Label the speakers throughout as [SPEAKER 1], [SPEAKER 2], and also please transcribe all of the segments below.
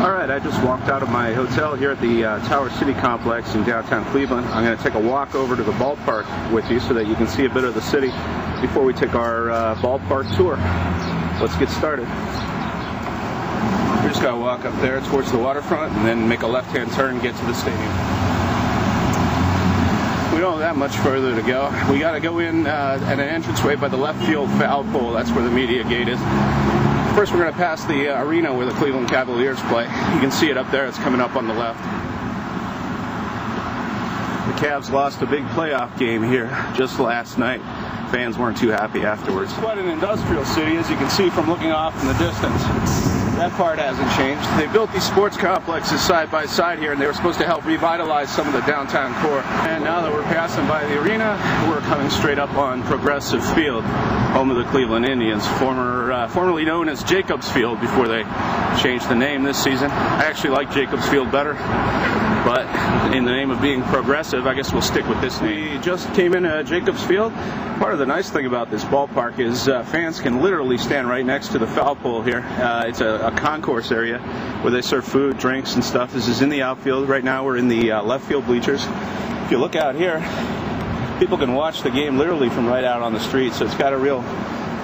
[SPEAKER 1] Alright, I just walked out of my hotel here at the Tower City Complex in downtown Cleveland. I'm going to take a walk over to the ballpark with you so that you can see a bit of the city before we take our ballpark tour. Let's get started. We just got to walk up there towards the waterfront and then make a left-hand turn and get to the stadium. We don't have that much further to go. We got to go in at an entranceway by the left field foul pole. That's where the media gate is. First, we're going to pass the arena where the Cleveland Cavaliers play. You can see it up there. It's coming up on the left. The Cavs lost a big playoff game here just last night. Fans weren't too happy afterwards. It's quite an industrial city, as you can see from looking off in the distance. That part hasn't changed. They built these sports complexes side by side here, and they were supposed to help revitalize some of the downtown core. And now that we're passing by the arena, we're coming straight up on Progressive Field, home of the Cleveland Indians, formerly known as Jacobs Field before they changed the name this season. I actually like Jacobs Field better, but in the name of being progressive, I guess we'll stick with this name. We just came in Jacobs Field. Part of the nice thing about this ballpark is fans can literally stand right next to the foul pole here. It's a concourse area where they serve food, drinks, and stuff. This is in the outfield. Right now we're in the left field bleachers. If you look out here, people can watch the game literally from right out on the street, so it's got a real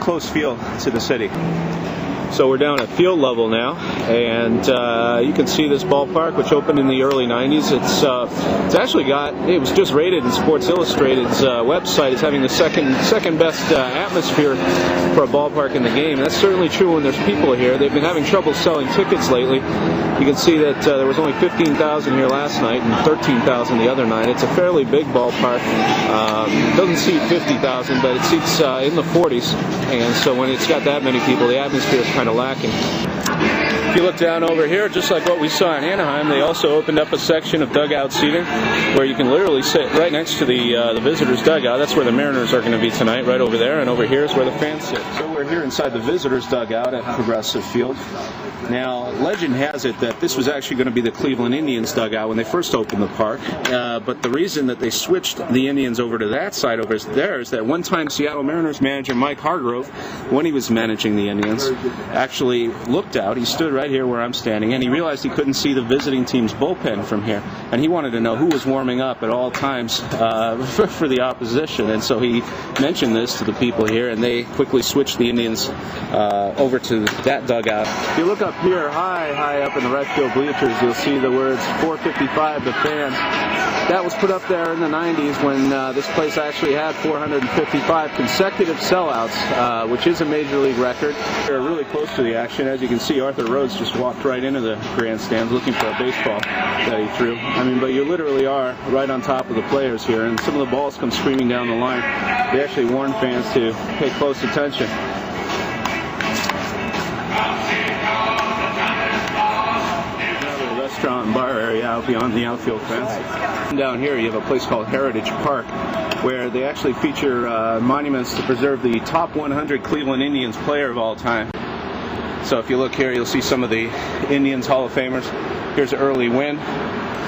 [SPEAKER 1] close feel to the city. So we're down at field level now, and you can see this ballpark, which opened in the early 90s. It's actually it was just rated in Sports Illustrated's website as having the second best atmosphere for a ballpark in the game. And that's certainly true when there's people here. They've been having trouble selling tickets lately. You can see that there was only 15,000 here last night and 13,000 the other night. It's a fairly big ballpark. It doesn't seat 50,000, but it seats in the 40s. And so when it's got that many people, the atmosphere is kind of lacking. If you look down over here, just like what we saw in Anaheim, they also opened up a section of dugout seating where you can literally sit right next to the visitors' dugout. That's where the Mariners are going to be tonight, right over there, and over here is where the fans sit. So we're here inside the visitors' dugout at Progressive Field. Now, legend has it that this was actually going to be the Cleveland Indians dugout when they first opened the park, but the reason that they switched the Indians over to that side over there is that one time Seattle Mariners manager Mike Hargrove, when he was managing the Indians, actually looked out. He stood right here where I'm standing, and he realized he couldn't see the visiting team's bullpen from here, and he wanted to know who was warming up at all times for the opposition, and so he mentioned this to the people here, and they quickly switched the Indians over to that dugout. If you look up here, high up in the right field bleachers, you'll see the words 455 to fans. That was put up there in the 90s when this place actually had 455 consecutive sellouts, which is a major league record. They're really close to the action. As you can see, Arthur Rhodes just walked right into the grandstands looking for a baseball that he threw. I mean, but you literally are right on top of the players here, and some of the balls come screaming down the line. They actually warn fans to pay close attention. Restaurant and bar area out beyond the outfield fence. And down here you have a place called Heritage Park, where they actually feature monuments to preserve the top 100 Cleveland Indians player of all time. So if you look here, you'll see some of the Indians Hall of Famers. Here's Early Wynn,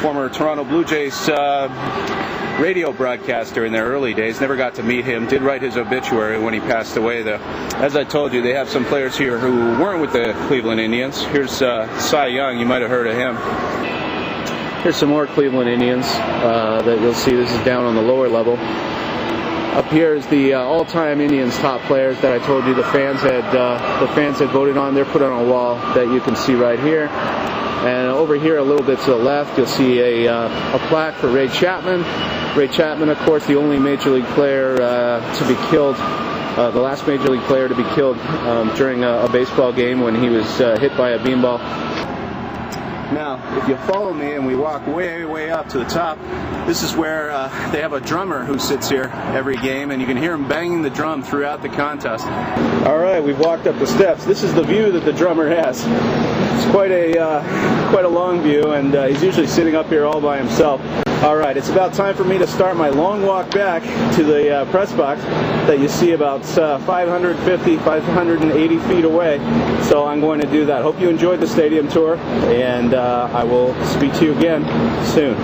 [SPEAKER 1] former Toronto Blue Jays radio broadcaster in their early days. Never got to meet him. Did write his obituary when he passed away, though. As I told you, they have some players here who weren't with the Cleveland Indians. Here's Cy Young. You might have heard of him. Here's some more Cleveland Indians that you'll see. This is down on the lower level. Up here is the all-time Indians top players that I told you the fans had voted on. They're put on a wall that you can see right here. And over here, a little bit to the left, you'll see a plaque for Ray Chapman. Ray Chapman, of course, the only major league player to be killed, the last major league player to be killed during a baseball game when he was hit by a beanball. Now, if you follow me and we walk way up to the top, this is where they have a drummer who sits here every game, and you can hear him banging the drum throughout the contest. All right, we've walked up the steps. This is the view that the drummer has. It's quite a long view, and he's usually sitting up here all by himself. All right, it's about time for me to start my long walk back to the press box that you see about 550, 580 feet away. So I'm going to do that. Hope you enjoyed the stadium tour, and I will speak to you again soon.